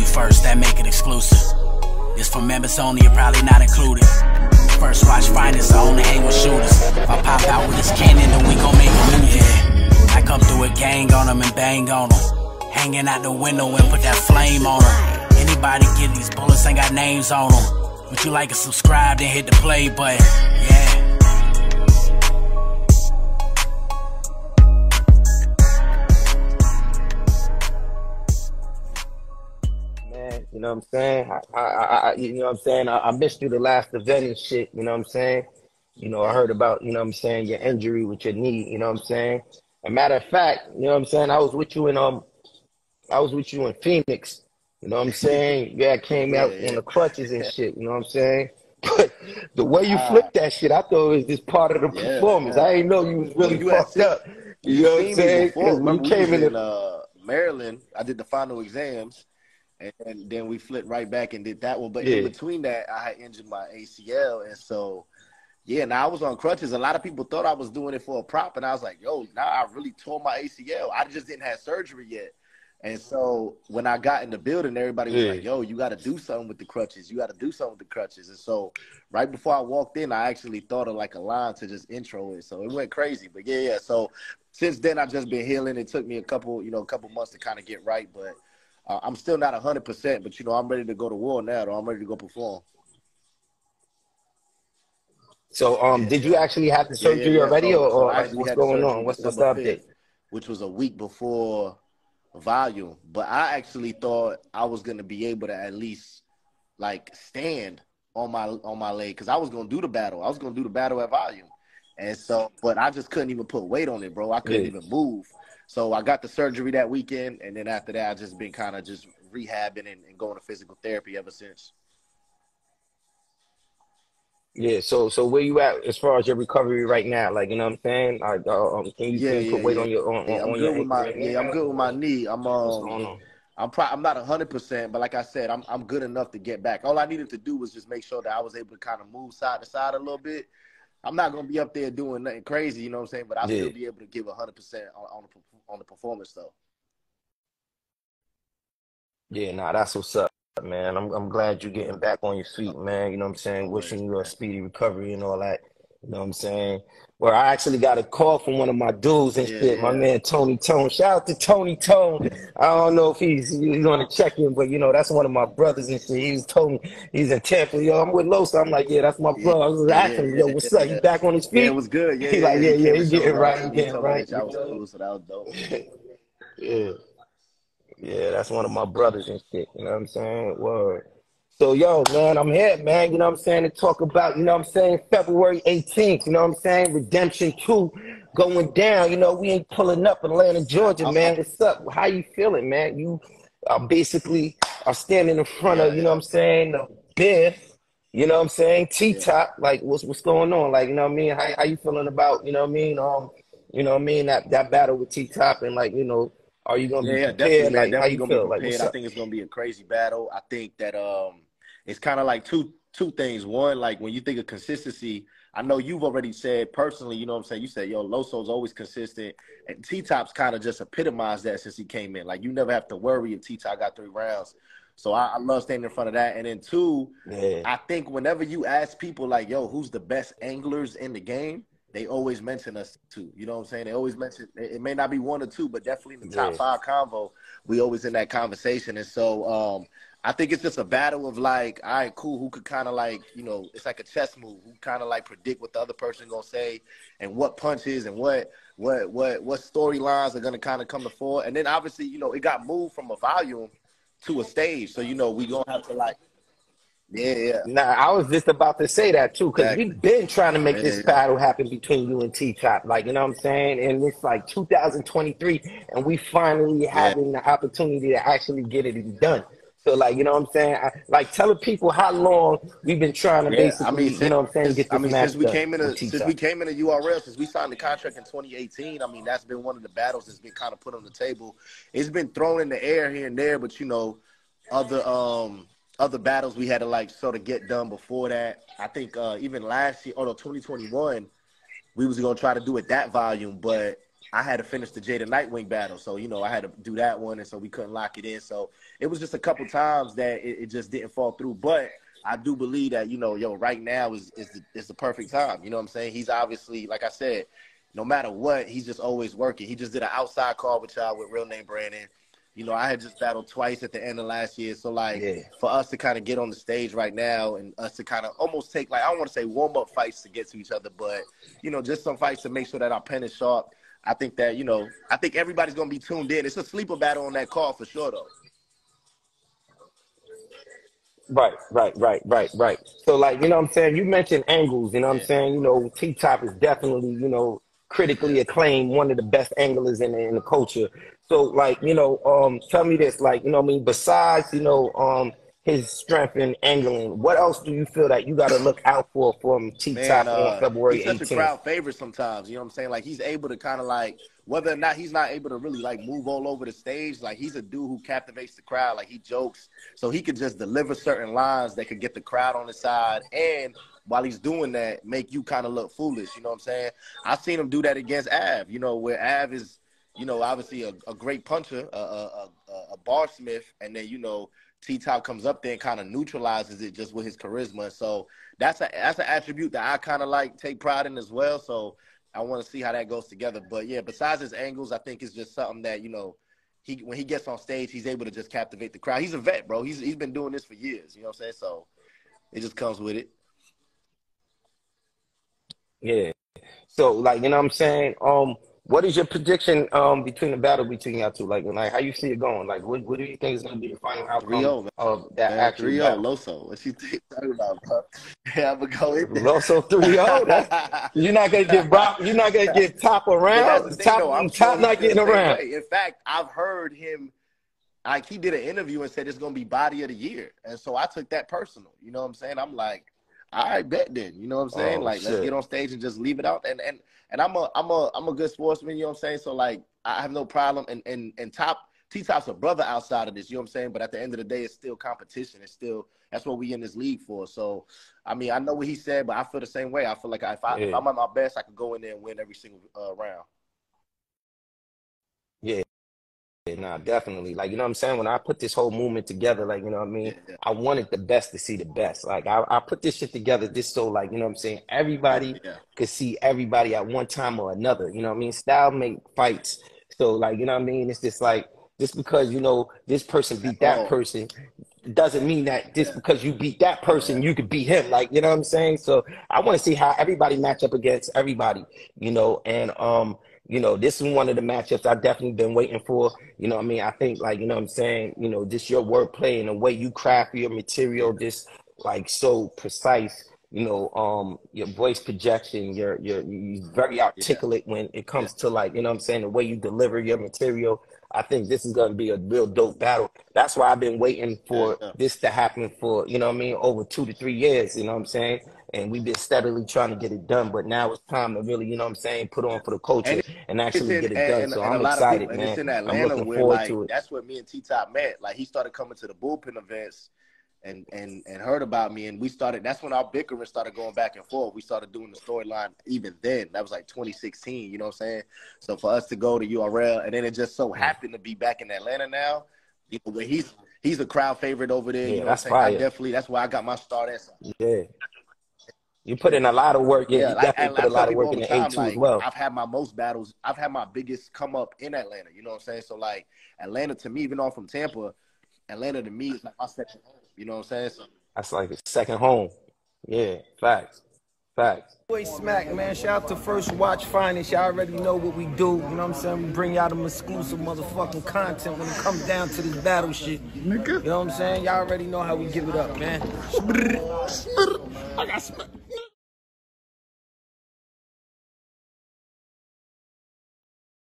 first, that make it exclusive. It's for members only, you're probably not included. First watch finest, I only hang with shooters. If I pop out with this cannon, then we gon' make a movie. I come through with gang on them and bang on them. Hanging out the window and put that flame on them. Anybody get these bullets ain't got names on them. Would you like to subscribe, then hit the play button? Yeah. You know what I'm saying? You know what I'm saying? I missed you the last event and shit. You know what I'm saying? You know, I heard about, you know what I'm saying, your injury with your knee. You know what I'm saying? A matter of fact, you know what I'm saying? I was with you in Phoenix. You know what I'm saying? Yeah, I came out on the crutches and shit. You know what I'm saying? But the way you flipped that shit, I thought it was just part of the performance. I didn't know you was really fucked up. You know what I'm saying? Because when you came in Maryland, I did the final exams. And then we flipped right back and did that one. But in between that, I had injured my ACL. And so, now I was on crutches. A lot of people thought I was doing it for a prop. And I was like, yo, now I really tore my ACL. I just didn't have surgery yet. And so when I got in the building, everybody was like, yo, you got to do something with the crutches. You got to do something with the crutches. And so right before I walked in, I actually thought of like a line to just intro it. So it went crazy. But so since then, I've just been healing. It took me a couple months to kind of get right. But I'm still not 100%, but, I'm ready to go to war now, though. I'm ready to go perform. So, did you actually have the surgery already, or like, what's going on? What's the update? Which was a week before volume. But I actually thought I was going to be able to at least, like, stand on my leg because I was going to do the battle. I was going to do the battle at volume. And so, but I just couldn't even put weight on it, bro. I couldn't even move. So I got the surgery that weekend, and then after that, I just been kind of just rehabbing and going to physical therapy ever since. Yeah, so where you at as far as your recovery right now? Like, you know what I'm saying? Like, can you put weight on your on your ankle? I'm good with my knee. I'm What's going on? I'm not 100%, but like I said, I'm good enough to get back. All I needed to do was just make sure that I was able to kind of move side to side a little bit. I'm not gonna be up there doing nothing crazy, you know what I'm saying? But I'll still be able to give 100% on the performance though. Yeah, nah, that's what's up, man. I'm glad you're getting back on your feet, man. You know what I'm saying? Wishing you a speedy recovery and all that. You know what I'm saying? Well, I actually got a call from one of my dudes and shit, my man Tony Tone. Shout out to Tony Tone. I don't know if he's on the check-in, but that's one of my brothers and shit. He told me he's in Tampa. Yo, I'm with LOSO. I'm like, that's my brother. I was asking him, yo, what's up? You back on his feet? Yeah, it was good. He's like, he's getting right. He's getting right. That was cool, so that was dope. Yeah, that's one of my brothers and shit. You know what I'm saying? Word. So, yo, man, I'm here, man, you know what I'm saying, to talk about, February 18th, you know what I'm saying, Redemption 2 going down. We ain't pulling up Atlanta, Georgia, man. What's up? How you feeling, man? You basically are standing in front of, you know what I'm saying, the Biff, you know what I'm saying, T-Top. Like, what's going on? Like, you know what I mean? How you feeling about, you know what I mean, that battle with T-Top and, like, are you gonna be prepared? Like, how you feel? Like, I think it's gonna be a crazy battle. I think that it's kind of like two things. One, like when you think of consistency, I know you've already said personally, you know what I'm saying? You said, yo, LOSO's always consistent, and T-Top's kind of just epitomized that since he came in. Like, you never have to worry if T-Top got 3 rounds. So I love standing in front of that. And then 2, I think whenever you ask people like, yo, who's the best anglers in the game, they always mention us too. You know what I'm saying? They always mention, it may not be 1 or 2, but definitely in the top 5 convo, we always in that conversation. And so I think it's just a battle of like, all right, cool, who could kind of like, it's like a chess move, who kind of like predict what the other person gonna say and what punches and what storylines are gonna kind of come to fore. And then obviously, it got moved from a volume to a stage. So, we gonna have to like, Nah, I was just about to say that too, because we've been trying to make this battle happen between you and T-Top. Like, you know what I'm saying? And it's like 2023, and we finally having the opportunity to actually get it done. So, like, you know what I'm saying? Tell the people how long we've been trying to basically, you know what I'm saying, get this match since we came in a URL, since we signed the contract in 2018, that's been one of the battles that's been kind of put on the table. It's been thrown in the air here and there, but, other battles we had to like sort of get done before that. I think even last year, 2021, we was gonna try to do it that volume, but I had to finish the Jada Nightwing battle. So, you know, I had to do that one, and so we couldn't lock it in. So it was just a couple times that it just didn't fall through. But I do believe that, you know, right now is the perfect time. You know what I'm saying? He's obviously, like I said, no matter what, he's just always working. He just did an outside call with y'all with Real Name Brandon. You know, I had just battled twice at the end of last year. So, like, for us to kind of get on the stage right now and us to kind of almost take, like, I don't want to say warm-up fights to get to each other, but, you know, just some fights to make sure that our pen is sharp. I think that, you know, I think everybody's going to be tuned in. It's a sleeper battle on that call for sure, though. Right. So, like, you know what I'm saying? You mentioned angles, you know what I'm saying? You know, T-Top is definitely, you know, critically acclaimed, one of the best anglers in the culture. So, like, you know, tell me this, like, you know what I mean? Besides, you know, his strength in angling, what else do you feel that you got to look out for from T-Top on February 18th? He's such a crowd favorite sometimes, you know what I'm saying? Like, he's able to kind of, like, whether or not he's not able to really, like, move all over the stage, like, he's a dude who captivates the crowd. Like, he jokes, so he could just deliver certain lines that could get the crowd on his side, and while he's doing that, make you kind of look foolish, you know what I'm saying? I've seen him do that against Av, you know, where Av is, you know, obviously a great puncher, a barsmith, and then, you know, T-Top comes up there and kind of neutralizes it just with his charisma. So that's an attribute that I kind of, like, take pride in as well. So I want to see how that goes together. But, yeah, besides his angles, I think it's just something that, you know, when he gets on stage, he's able to just captivate the crowd. He's a vet, bro. He's been doing this for years, you know what I'm saying? So it just comes with it. Yeah. So, like, you know what I'm saying? What is your prediction between the battle between y'all two? Like how you see it going? Like, what do you think is going to be the final outcome of that actual 3-0, battle? LOSO. What you think about, bro? Yeah, I'm going to go in there. LOSO 3-0? You're not going to get Brock. You're not going to get Top around? Top not getting around. In fact, I've heard him, like, he did an interview and said it's going to be body of the year. And so I took that personal. You know what I'm saying? I'm like, all right, bet then. You know what I'm saying? Like, let's get on stage and just leave it out. And I'm a good sportsman, you know what I'm saying? So, like, I have no problem. And T-Top's a brother outside of this, you know what I'm saying? But at the end of the day, it's still competition. It's still, that's what we in this league for. So, I mean, I know what he said, but I feel the same way. I feel like if I'm at my best, I could go in there and win every single round. Yeah. Nah, definitely. Like, you know what I'm saying? When I put this whole movement together, like, you know what I mean? I wanted the best to see the best. Like, I put this shit together just so, like, you know what I'm saying? Everybody could see everybody at one time or another. You know what I mean? Style make fights. So, like, you know what I mean? It's just like, just because, you know, this person beat that person doesn't mean that just because you beat that person, you could beat him. Like, you know what I'm saying? So I want to see how everybody match up against everybody, you know, and, you know, this is one of the matchups I've definitely been waiting for. You know what I mean? I think, like, you know what I'm saying? You know, just your wordplay and the way you craft your material, just, like, so precise. You know, your voice projection, you're very articulate when it comes to, like, you know what I'm saying, the way you deliver your material. I think this is going to be a real dope battle. That's why I've been waiting for this to happen for, you know what I mean, over 2 to 3 years, you know what I'm saying? And we've been steadily trying to get it done, but now it's time to really, you know what I'm saying, put on for the culture and actually get it done. So I'm excited, man. It's in Atlanta, I'm looking where, forward like, to it. that's where me and T-Top met. Like, he started coming to the bullpen events and heard about me, and we started, that's when our bickering started going back and forth. We started doing the storyline even then. That was like 2016, you know what I'm saying? So for us to go to URL, and then it just so happened to be back in Atlanta now, you know, where he's a crowd favorite over there, you know what I'm saying? I definitely, that's why I got my start at something. Yeah. You put in a lot of work. Yeah, you definitely put a lot of work in the A2 as well. I've had my most battles. I've had my biggest come up in Atlanta, you know what I'm saying? So, like, Atlanta to me, even though I'm from Tampa, Atlanta to me is like my second home. You know what I'm saying? So, that's like a second home. Yeah, facts. Boy, Smack, man. Shout out to First Watch Finest. Y'all already know what we do. You know what I'm saying? We bring y'all them exclusive motherfucking content when it comes down to this battle shit. You know what I'm saying? Y'all already know how we give it up, man. I got Smack.